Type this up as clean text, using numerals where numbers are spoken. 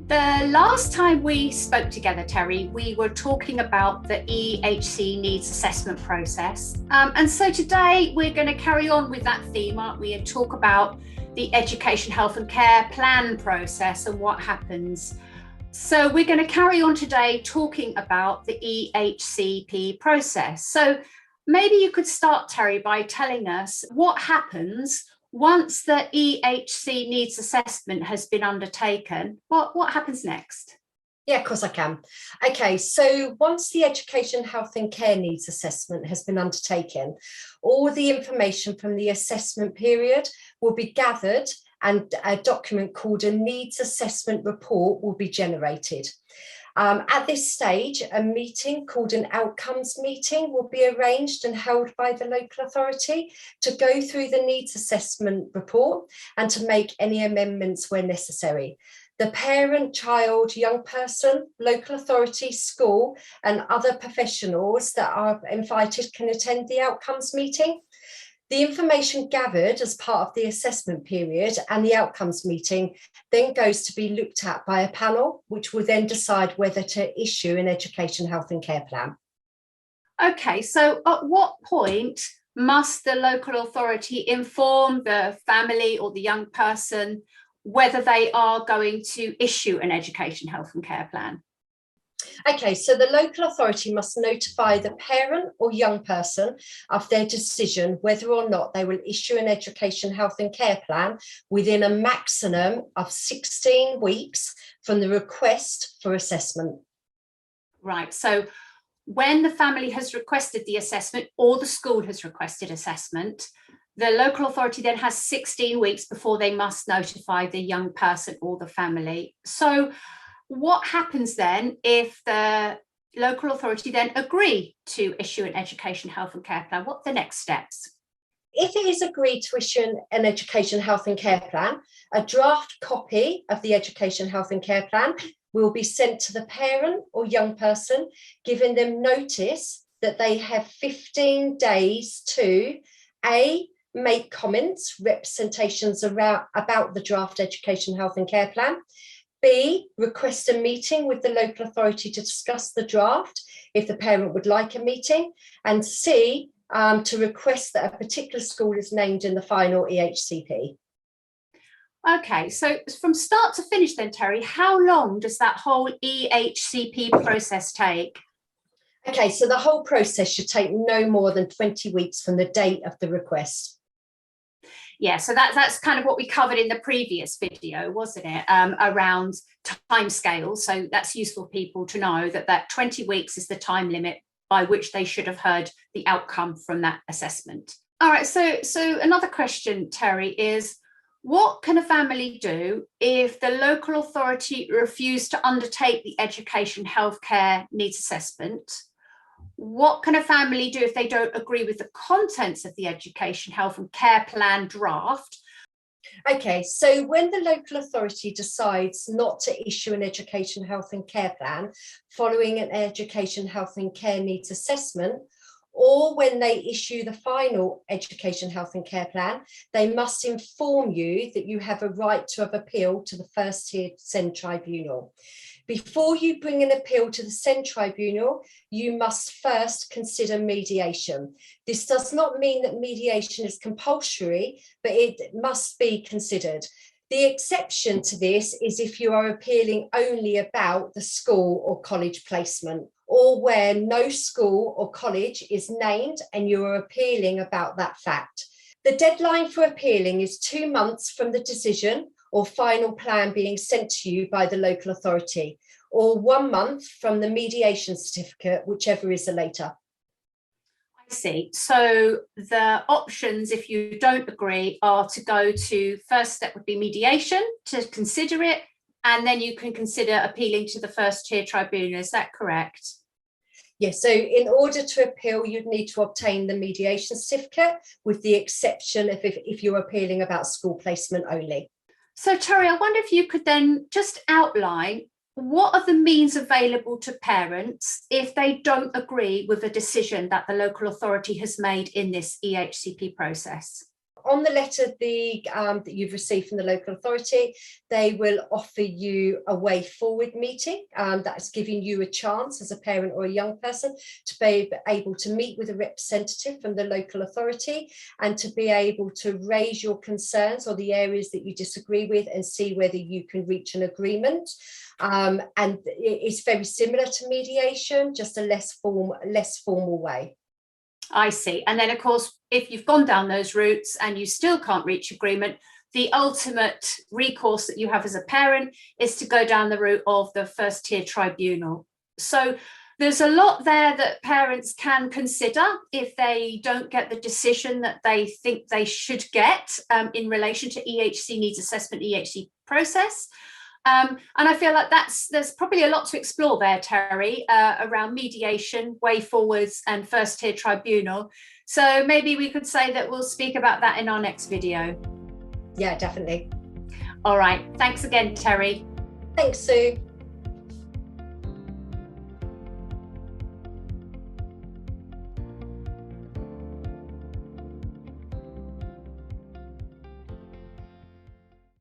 The last time we spoke together, Terry, we were talking about the EHC needs assessment process. And so today we're going to carry on with that theme, aren't we, and talk about the education, health and care plan process and what happens. So we're going to carry on today talking about the EHCP process. So maybe you could start, Terry, by telling us what happens once the EHC needs assessment has been undertaken. What happens next? Yeah, of course I can. Okay, so once the education, health and care needs assessment has been undertaken, all the information from the assessment period will be gathered and a document called a needs assessment report will be generated. At this stage, a meeting called an outcomes meeting will be arranged and held by the local authority to go through the needs assessment report and to make any amendments where necessary. The parent, child, young person, local authority, school and other professionals that are invited can attend the outcomes meeting. The information gathered as part of the assessment period and the outcomes meeting then goes to be looked at by a panel, which will then decide whether to issue an education, health and care plan. Okay, so at what point must the local authority inform the family or the young person whether they are going to issue an education, health and care plan? Okay, so the local authority must notify the parent or young person of their decision whether or not they will issue an education, health and care plan within a maximum of 16 weeks from the request for assessment. Right, so when the family has requested the assessment or the school has requested assessment, the local authority then has 16 weeks before they must notify the young person or the family. So what happens then if the local authority then agree to issue an education, health and care plan? What are the next steps? If it is agreed to issue an education, health and care plan, a draft copy of the education, health and care plan will be sent to the parent or young person, giving them notice that they have 15 days to A, make comments, representations about the draft education, health and care plan, B, request a meeting with the local authority to discuss the draft if the parent would like a meeting, and C, to request that a particular school is named in the final EHCP. Okay, so from start to finish then, Terry, how long does that whole EHCP process take? Okay, so the whole process should take no more than 20 weeks from the date of the request. Yeah, so that's kind of what we covered in the previous video, wasn't it? Around timescales. So that's useful for people to know that 20 weeks is the time limit by which they should have heard the outcome from that assessment. All right, so another question, Terry, is what can a family do if the local authority refuse to undertake the education, healthcare needs assessment? What can a family do if they don't agree with the contents of the education, health and care plan draft? Okay, so when the local authority decides not to issue an education, health and care plan following an education, health and care needs assessment, or when they issue the final education, health and care plan, they must inform you that you have a right to have appealed to the first tier SEND tribunal. Before you bring an appeal to the SEND tribunal, you must first consider mediation. This does not mean that mediation is compulsory, but it must be considered. The exception to this is if you are appealing only about the school or college placement, or where no school or college is named and you are appealing about that fact. The deadline for appealing is 2 months from the decision or final plan being sent to you by the local authority, or 1 month from the mediation certificate, whichever is the later. I see. So the options, if you don't agree, are to go to, first step would be mediation, to consider it, and then you can consider appealing to the first tier tribunal. Is that correct? Yes, so in order to appeal, you'd need to obtain the mediation certificate, with the exception of if you're appealing about school placement only. So Terry, I wonder if you could then just outline what are the means available to parents if they don't agree with a decision that the local authority has made in this EHCP process? on the letter that you've received from the local authority, they will offer you a way forward meeting. That's giving you a chance as a parent or a young person to be able to meet with a representative from the local authority and to be able to raise your concerns or the areas that you disagree with and see whether you can reach an agreement. And it's very similar to mediation, just a less formal way. I see. And then, of course, if you've gone down those routes and you still can't reach agreement, the ultimate recourse that you have as a parent is to go down the route of the first tier tribunal. So there's a lot there that parents can consider if they don't get the decision that they think they should get in relation to EHC needs assessment, EHCP process. And I feel like there's probably a lot to explore there, Terry, around mediation, way forwards and first tier tribunal. So maybe we could say that we'll speak about that in our next video. Yeah, definitely. All right. Thanks again, Terry. Thanks, Sue.